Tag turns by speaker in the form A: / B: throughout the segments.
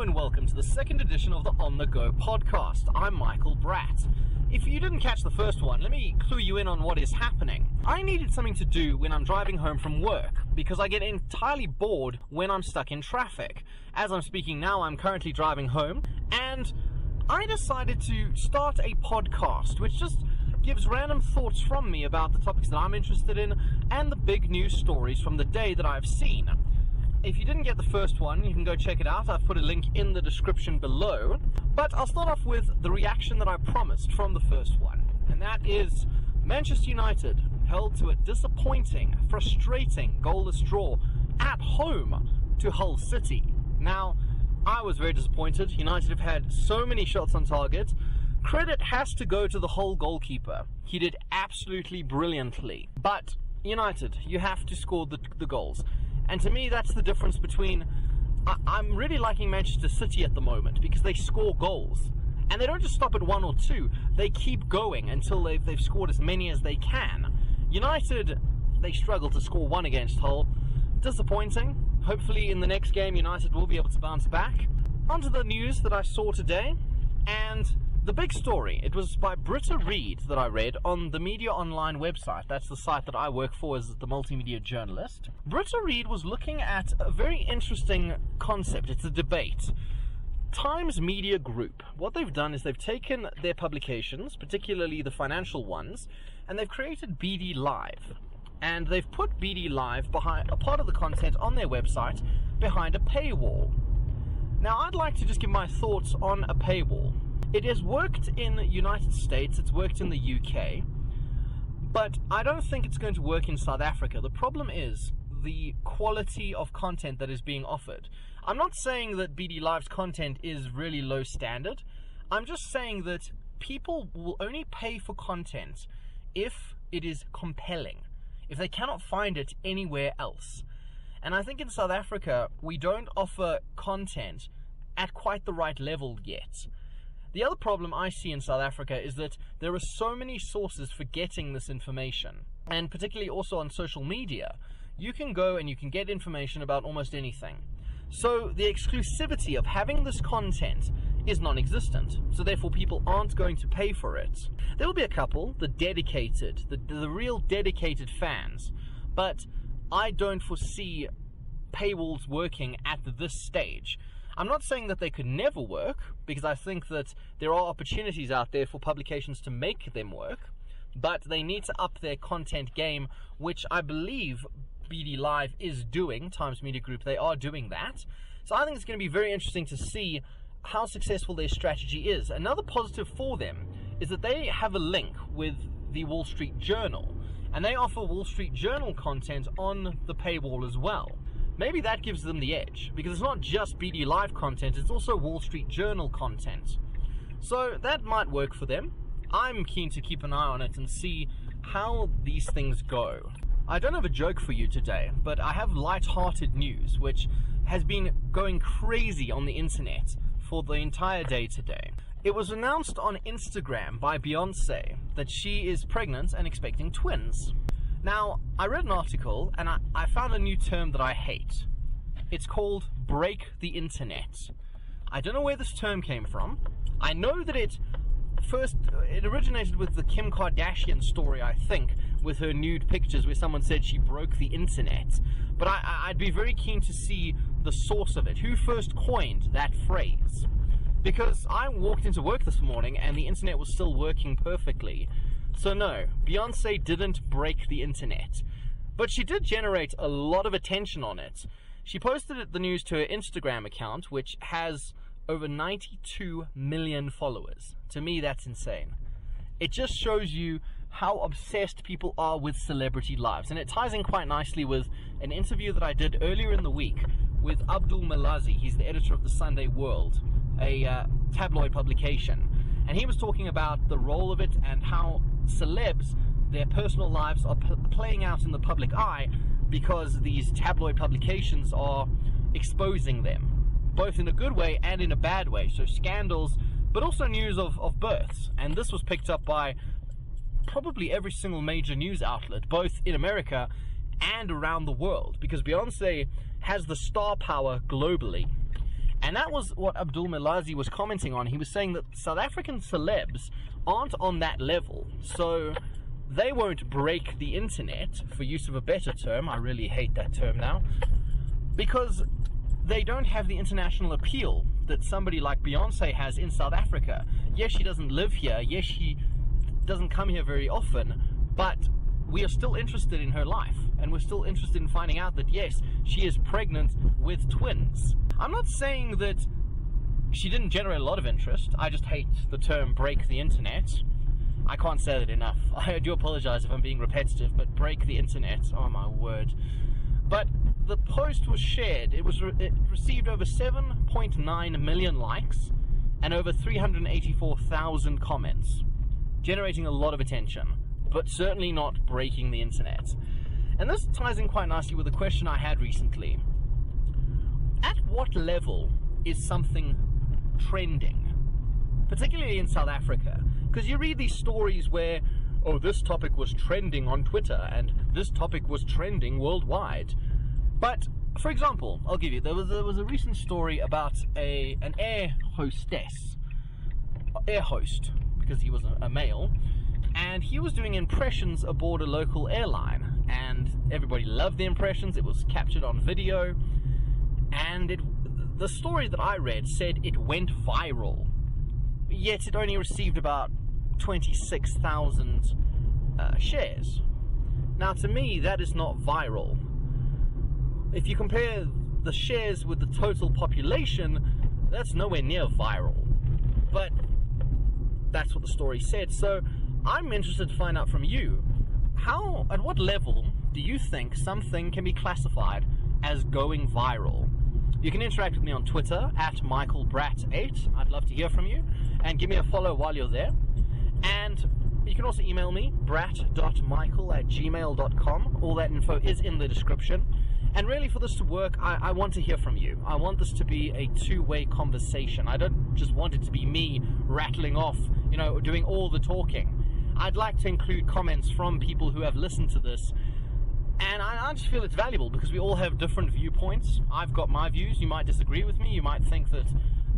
A: and welcome to the second edition of the On The Go podcast. I'm Michael Bratt. If you didn't catch the first one, let me clue you in on what is happening. I needed something to do when I'm driving home from work, because I get entirely bored when I'm stuck in traffic. As I'm speaking now, I'm currently driving home, and I decided to start a podcast, which just gives random thoughts from me about the topics that I'm interested in, and the big news stories from the day that I've seen. If you didn't get the first one, you can go check it out. I've put a link in the description below. But I'll start off with the reaction that I promised from the first one. And that is Manchester United held to a disappointing, frustrating goalless draw at home to Hull City. Now, I was very disappointed. United have had so many shots on target. Credit has to go to the Hull goalkeeper. He did absolutely brilliantly. But United, you have to score the goals. And to me, that's the difference between... I'm really liking Manchester City at the moment because they score goals. And they don't just stop at one or two. They keep going until they've scored as many as they can. United, they struggle to score one against Hull. Disappointing. Hopefully in the next game, United will be able to bounce back. Onto the news that I saw today. And the big story, it was by Britta Reid that I read on the Media Online website. That's the site that I work for as the multimedia journalist. Britta Reid was looking at a very interesting concept. It's a debate. Times Media Group, what they've done is they've taken their publications, particularly the financial ones, and they've created BD Live. And they've put BD Live behind a part of the content on their website behind a paywall. Now, I'd like to just give my thoughts on a paywall. It has worked in the United States, it's worked in the UK, but I don't think it's going to work in South Africa. The problem is the quality of content that is being offered. I'm not saying that BD Live's content is really low standard. I'm just saying that people will only pay for content if it is compelling, if they cannot find it anywhere else. And I think in South Africa, we don't offer content at quite the right level yet. The other problem I see in South Africa is that there are so many sources for getting this information, and particularly also on social media. You can go and you can get information about almost anything. So the exclusivity of having this content is non-existent, so therefore people aren't going to pay for it. There will be a couple, the dedicated, the real dedicated fans, but I don't foresee paywalls working at this stage. I'm not saying that they could never work, because I think that there are opportunities out there for publications to make them work, but they need to up their content game, which I believe BD Live is doing. Times Media Group, they are doing that. So I think it's going to be very interesting to see how successful their strategy is. Another positive for them is that they have a link with the Wall Street Journal, and they offer Wall Street Journal content on the paywall as well. Maybe that gives them the edge, because it's not just BD Live content, it's also Wall Street Journal content. So that might work for them. I'm keen to keep an eye on it and see how these things go. I don't have a joke for you today, but I have light-hearted news, which has been going crazy on the internet for the entire day today. It was announced on Instagram by Beyonce that she is pregnant and expecting twins. Now, I read an article, and I found a new term that I hate. It's called break the internet. I don't know where this term came from. I know that it originated with the Kim Kardashian story, I think, with her nude pictures where someone said she broke the internet. But I'd be very keen to see the source of it. Who first coined that phrase? Because I walked into work this morning and the internet was still working perfectly. So no, Beyonce didn't break the internet, but she did generate a lot of attention on it. She posted the news to her Instagram account, which has over 92 million followers. To me, that's insane. It just shows you how obsessed people are with celebrity lives, and it ties in quite nicely with an interview that I did earlier in the week with Abdul Malazi. He's the editor of the Sunday World, a tabloid publication, and he was talking about the role of it and how celebs, their personal lives are playing out in the public eye because these tabloid publications are exposing them, both in a good way and in a bad way. So scandals, but also news of births. And this was picked up by probably every single major news outlet, both in America and around the world, because Beyonce has the star power globally. And And that was what Abdul Melazi was commenting on. He was saying that South African celebs aren't on that level, so they won't break the internet, for use of a better term. I really hate that term now, because they don't have the international appeal that somebody like Beyonce has in South Africa. Yes, she doesn't live here. Yes, she doesn't come here very often, but we are still interested in her life, and we're still interested in finding out that, yes, she is pregnant with twins. I'm not saying that she didn't generate a lot of interest. I just hate the term break the internet. I can't say that enough. I do apologize if I'm being repetitive, but break the internet, oh my word. But the post was shared. It received over 7.9 million likes and over 384,000 comments, generating a lot of attention, but certainly not breaking the internet. And this ties in quite nicely with a question I had recently. At what level is something trending, particularly in South Africa? Because you read these stories where, oh, this topic was trending on Twitter and this topic was trending worldwide. But, for example, I'll give you, there was a recent story about an air host, because he was a male, and he was doing impressions aboard a local airline, and everybody loved the impressions. It was captured on video, and the story that I read said it went viral, yet it only received about 26,000 shares. Now, to me, that is not viral. If you compare the shares with the total population, that's nowhere near viral. But that's what the story said. So I'm interested to find out from you, at what level do you think something can be classified as going viral? You can interact with me on Twitter at MichaelBratt8. I'd love to hear from you, and give me a follow while you're there. And you can also email me, bratt.michael@gmail.com. All that info is in the description. And really, for this to work, I want to hear from you. I want this to be a two-way conversation. I don't just want it to be me rattling off, doing all the talking. I'd like to include comments from people who have listened to this. And I just feel it's valuable because we all have different viewpoints. I've got my views. You might disagree with me. You might think that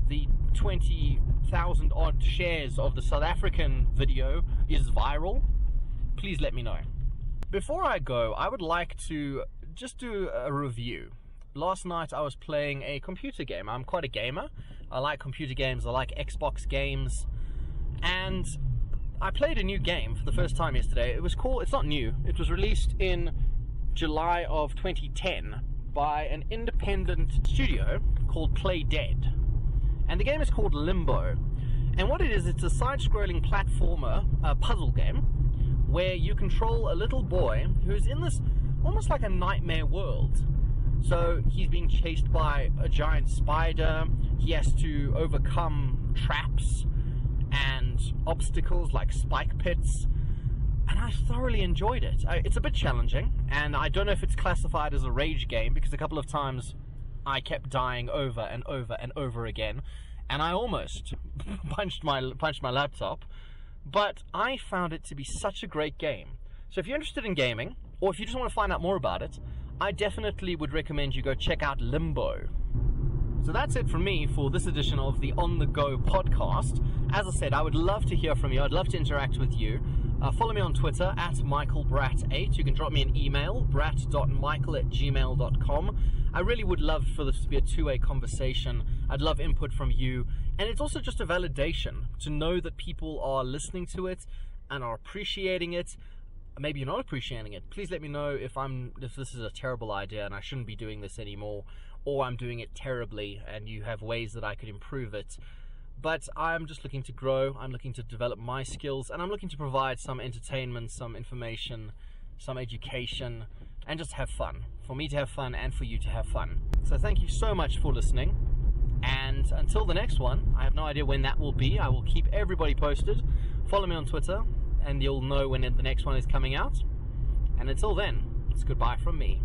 A: the 20,000 odd shares of the South African video is viral. Please let me know. Before I go, I would like to just do a review. Last night I was playing a computer game. I'm quite a gamer. I like computer games. I like Xbox games. And I played a new game for the first time yesterday. It's not new. It was released in July of 2010 by an independent studio called Play Dead. And the game is called Limbo. And what it is, it's a side-scrolling platformer, puzzle game, where you control a little boy who's in this almost like a nightmare world. So he's being chased by a giant spider. He has to overcome traps and obstacles like spike pits. And I thoroughly enjoyed it. It's a bit challenging, and I don't know if it's classified as a rage game, because a couple of times I kept dying over and over and over again, and I almost punched my laptop. But I found it to be such a great game. So if you're interested in gaming, or if you just want to find out more about it, I definitely would recommend you go check out Limbo. So that's it from me for this edition of the On The Go podcast. As I said, I would love to hear from you. I'd love to interact with you. Follow me on Twitter at MichaelBratt8. You can drop me an email, bratt.michael@gmail.com. I really would love for this to be a two-way conversation. I'd love input from you. And it's also just a validation to know that people are listening to it and are appreciating it. Maybe you're not appreciating it. Please let me know if this is a terrible idea and I shouldn't be doing this anymore, or I'm doing it terribly and you have ways that I could improve it. But I'm just looking to grow. I'm looking to develop my skills, and I'm looking to provide some entertainment, some information, some education, and just have fun. For me to have fun and for you to have fun. So thank you so much for listening. And until the next one, I have no idea when that will be. I will keep everybody posted. Follow me on Twitter, and you'll know when the next one is coming out. And until then, it's goodbye from me.